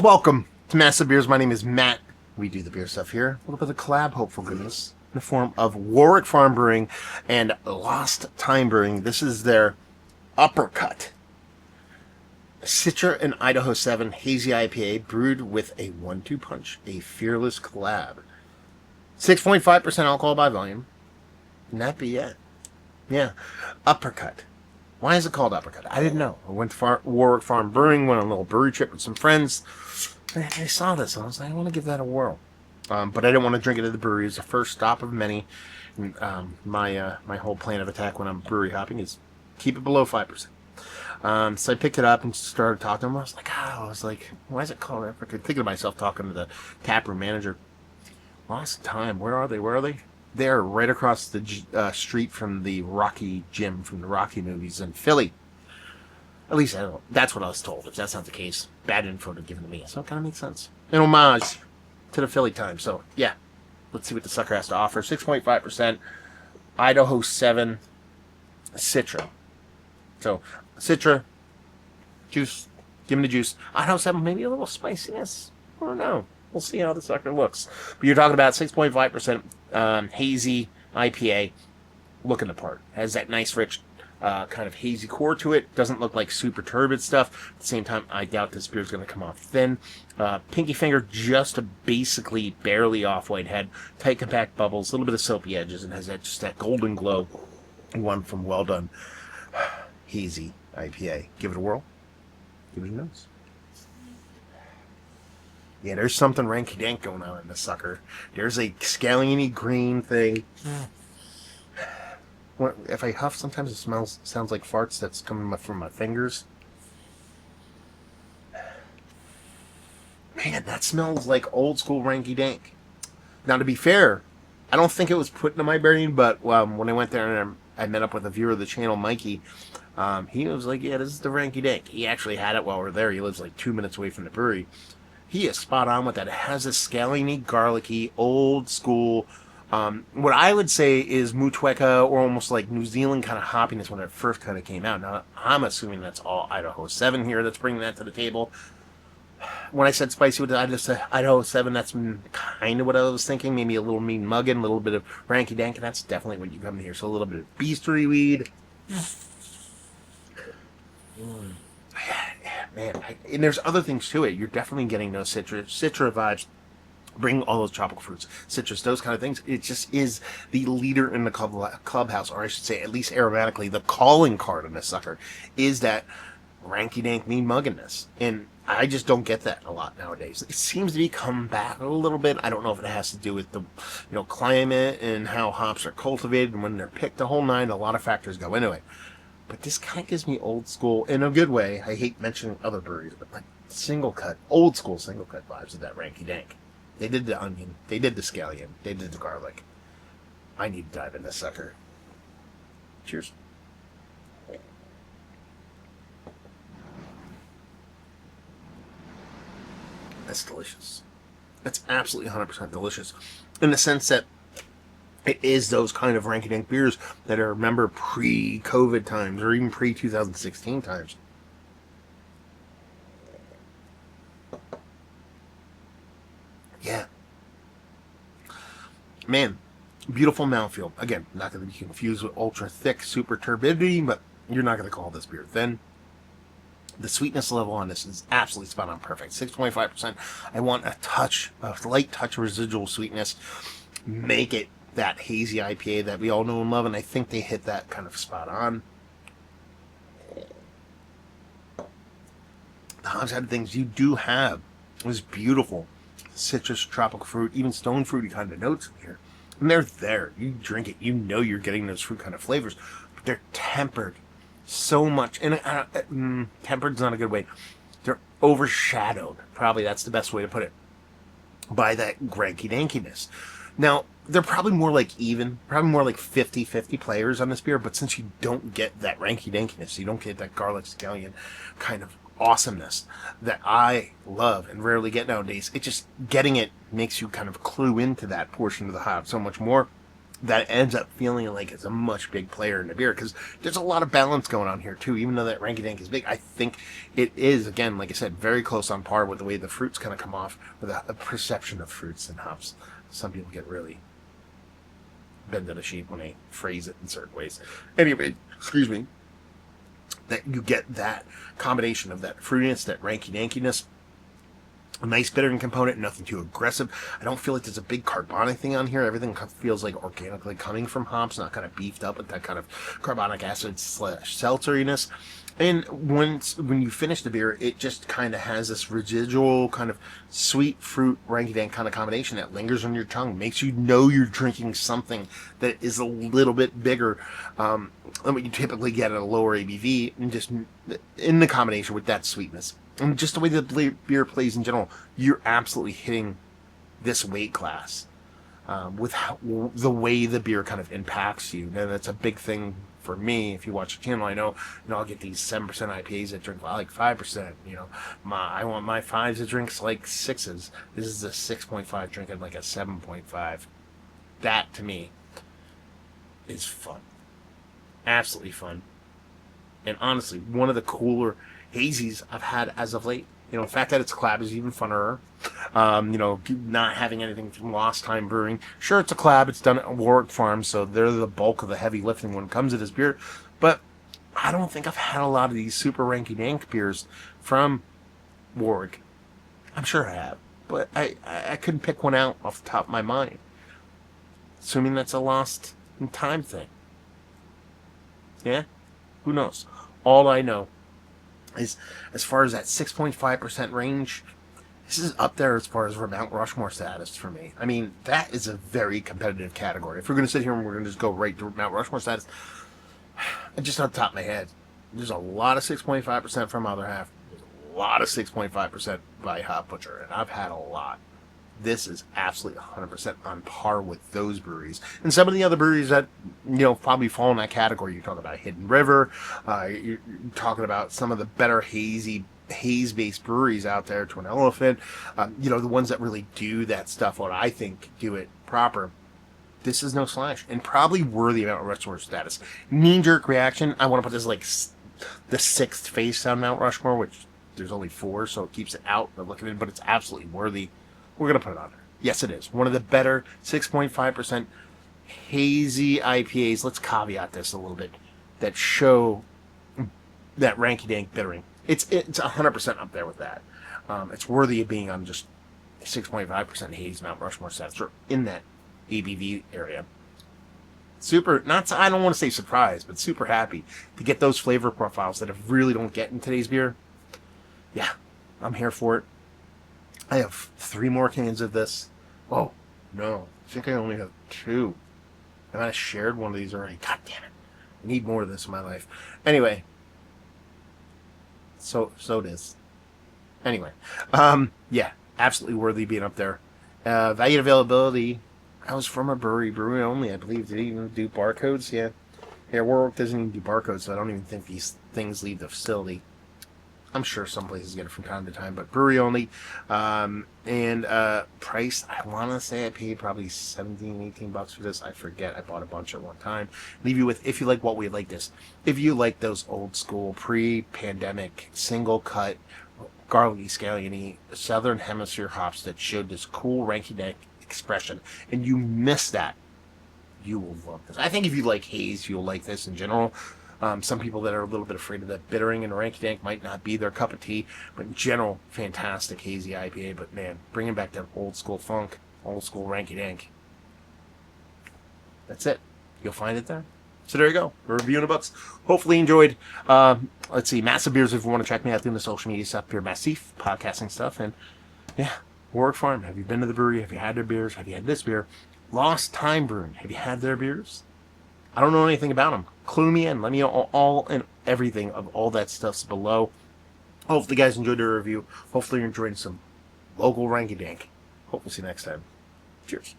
Welcome to Massive Beers. My name is Matt. We do the beer stuff here. A little bit of collab, hopeful goodness, in the form of Warwick Farm Brewing and Lost Time Brewing. This is their Uppercut Citra and Idaho 7 Hazy IPA brewed with a 1-2 punch, a fearless collab. 6.5% alcohol by volume. And that be it. Yeah. Uppercut. Why is it called Uppercut? I didn't know. I went to Warwick Farm Brewing, went on a little brewery trip with some friends. I saw this, and I was like, I want to give that a whirl. But I didn't want to drink it at the brewery. It was the first stop of many. And, my whole plan of attack when I'm brewery hopping is keep it below 5%. So I picked it up and started talking to him. I was like, why is it called Uppercut? Thinking to myself, talking to the taproom manager. Lost time. Where are they? They're right across the street from the Rocky gym from the Rocky movies in Philly. At least I don't know. That's what I was told. If that's not the case, bad info to given to me. So it kind of makes sense. An homage to the Philly time. So yeah, let's see what the sucker has to offer. 6.5%, Idaho 7, Citra. So Citra, juice, give me the juice. Idaho 7, maybe a little spiciness. I don't know. We'll see how the sucker looks. But you're talking about 6.5% hazy IPA, looking the part. Has that nice, rich, kind of hazy core to it. Doesn't look like super turbid stuff. At the same time, I doubt this beer is going to come off thin. Pinky finger just basically barely off white head. Tight, compact bubbles, a little bit of soapy edges, and has that golden glow. One from Well Done Hazy IPA. Give it a whirl. Give it a nose. Yeah, there's something ranky-dank going on in this sucker. There's a scalliony green thing. If I huff, sometimes it sounds like farts that's coming from my fingers. Man, that smells like old school ranky-dank. Now, to be fair, I don't think it was put into my brain, but when I went there and I met up with a viewer of the channel, Mikey, he was like, yeah, this is the ranky-dank. He actually had it while we were there. He lives like 2 minutes away from the brewery. He is spot on with that. It has a scalliony, garlicky, old school, what I would say is Motueka or almost like New Zealand kind of hoppiness when it first kind of came out. Now, I'm assuming that's all Idaho 7 here that's bringing that to the table. When I said spicy with Idaho 7, that's kind of what I was thinking. Maybe a little mean muggin, a little bit of ranky dank, and that's definitely what you come to here. So a little bit of beastery weed. Man, and there's other things to it. You're definitely getting those citra vibes. Bring all those tropical fruits, citrus, those kind of things. It just is the leader in the clubhouse, or I should say, at least aromatically, the calling card on this sucker is that ranky-dank mean mugginess. And I just don't get that a lot nowadays. It seems to be come back a little bit. I don't know if it has to do with the climate and how hops are cultivated and when they're picked, the whole nine. A lot of factors go into it. But this kind of gives me old school, in a good way. I hate mentioning other breweries, but like old school single cut vibes of that ranky-dank. They did the onion. They did the scallion. They did the garlic. I need to dive in this sucker. Cheers. That's delicious. That's absolutely 100% delicious. In the sense that it is those kind of ranky-dank beers that I remember pre-COVID times or even pre-2016 times. Yeah. Man, beautiful mouthfeel. Again, not going to be confused with ultra thick, super turbidity, but you're not going to call this beer thin. The sweetness level on this is absolutely spot on perfect. 6.5%. I want a light touch of residual sweetness. Make it that hazy IPA that we all know and love, and I think they hit that kind of spot on. The hop side of things you do have is beautiful. Citrus, tropical fruit, even stone fruity kind of notes in here. And they're there. You drink it, you know you're getting those fruit kind of flavors. But they're tempered so much. And tempered's not a good way. They're overshadowed. Probably that's the best way to put it. By that granky-dankiness. Now, they're probably more like 50-50 players on this beer, but since you don't get that ranky-dankiness, you don't get that garlic scallion kind of awesomeness that I love and rarely get nowadays. It just, getting it makes you kind of clue into that portion of the hop so much more. that ends up feeling like it's a much big player in the beer, because there's a lot of balance going on here too. Even though that Ranky Dank is big, I think it is, again, like I said, very close on par with the way the fruits kind of come off, with a perception of fruits and hops. Some people get really bent out of shape when they phrase it in certain ways. Anyway, excuse me, that you get that combination of that fruitiness, that Ranky Dankiness, a nice bittering component, nothing too aggressive. I don't feel like there's a big carbonic thing on here. Everything feels like organically coming from hops, not kind of beefed up with that kind of carbonic acid / seltzeriness. And when you finish the beer, it just kind of has this residual kind of sweet fruit Ranky Dank kind of combination that lingers on your tongue, makes you know you're drinking something that is a little bit bigger than what you typically get at a lower ABV, and just in the combination with that sweetness. And just the way the beer plays in general, you're absolutely hitting this weight class with the way the beer kind of impacts you. And that's a big thing for me. If you watch the channel, I know I'll get these 7% IPAs that drink like 5%. I want my 5s that drinks like 6s. This is a 6.5 drinking like a 7.5. That, to me, is fun. Absolutely fun. And honestly, one of the cooler hazies I've had as of late. The fact that it's collab is even funner. Not having anything from Lost Time Brewing. Sure, it's a collab. It's done at Warwick Farm, so they're the bulk of the heavy lifting when it comes to this beer. But I don't think I've had a lot of these super Ranky Dank beers from Warwick. I'm sure I have, but I couldn't pick one out off the top of my mind. Assuming that's a Lost in Time thing. Yeah? Who knows? All I know is, as far as that 6.5% range, this is up there as far as Mount Rushmore status for me. I mean, that is a very competitive category. If we're going to sit here and we're going to just go right to Mount Rushmore status, just on the top of my head, there's a lot of 6.5% from Other Half. There's a lot of 6.5% by Hop Butcher, and I've had a lot. This is absolutely 100% on par with those breweries. And some of the other breweries that, probably fall in that category. You're talking about Hidden River. You're talking about some of the better haze-based breweries out there, Twin Elephant. The ones that really do that stuff, what I think do it proper. This is no slash, and probably worthy of Mount Rushmore status. Knee-jerk reaction, I want to put this like the 6th face on Mount Rushmore, which there's only 4, so it keeps it out of looking at it, but it's absolutely worthy. We're going to put it on there. Yes, it is. One of the better 6.5% hazy IPAs. Let's caveat this a little bit. That show that Ranky Dank bittering. It's 100% up there with that. It's worthy of being on just 6.5% haze Mount Rushmore status, or in that ABV area. Super, I don't want to say surprised, but super happy to get those flavor profiles that I really don't get in today's beer. Yeah, I'm here for it. I have 3 more cans of this. Oh, no. I think I only have 2. I might have shared one of these already. God damn it. I need more of this in my life. Anyway. So it is. Anyway. Yeah. Absolutely worthy being up there. Value availability. I was from a brewery only, I believe. Did it even do barcodes? Yeah. Yeah, Warwick doesn't even do barcodes, so I don't even think these things leave the facility. I'm sure some places get it from time to time, but brewery only. And price, I want to say I paid probably $17-18 for this. I forget. I bought a bunch at one time. Leave you with, if you like what we like this. If you like those old school, pre-pandemic, single cut, garlicky, scalliony, Southern Hemisphere hops that showed this cool Ranky Dank expression, and you miss that, you will love this. I think if you like haze, you'll like this in general. Some people that are a little bit afraid of that bittering and Ranky Dank might not be their cup of tea, but in general, fantastic hazy IPA. But man, bringing back that old school funk, old school Ranky Dank. That's it. You'll find it there. So there you go. We're reviewing the books. Hopefully you enjoyed. Let's see, Massive Beers if you want to check me out doing the social media stuff, Beer Massif, podcasting stuff, and yeah, Warwick Farm. Have you been to the brewery? Have you had their beers? Have you had this beer? Lost Time Brewing. Have you had their beers? I don't know anything about them. Clue me in. Let me know all and everything of all that stuff's below. Hopefully you guys enjoyed the review. Hopefully you're enjoying some local Ranky Dank. Hope we'll see you next time. Cheers.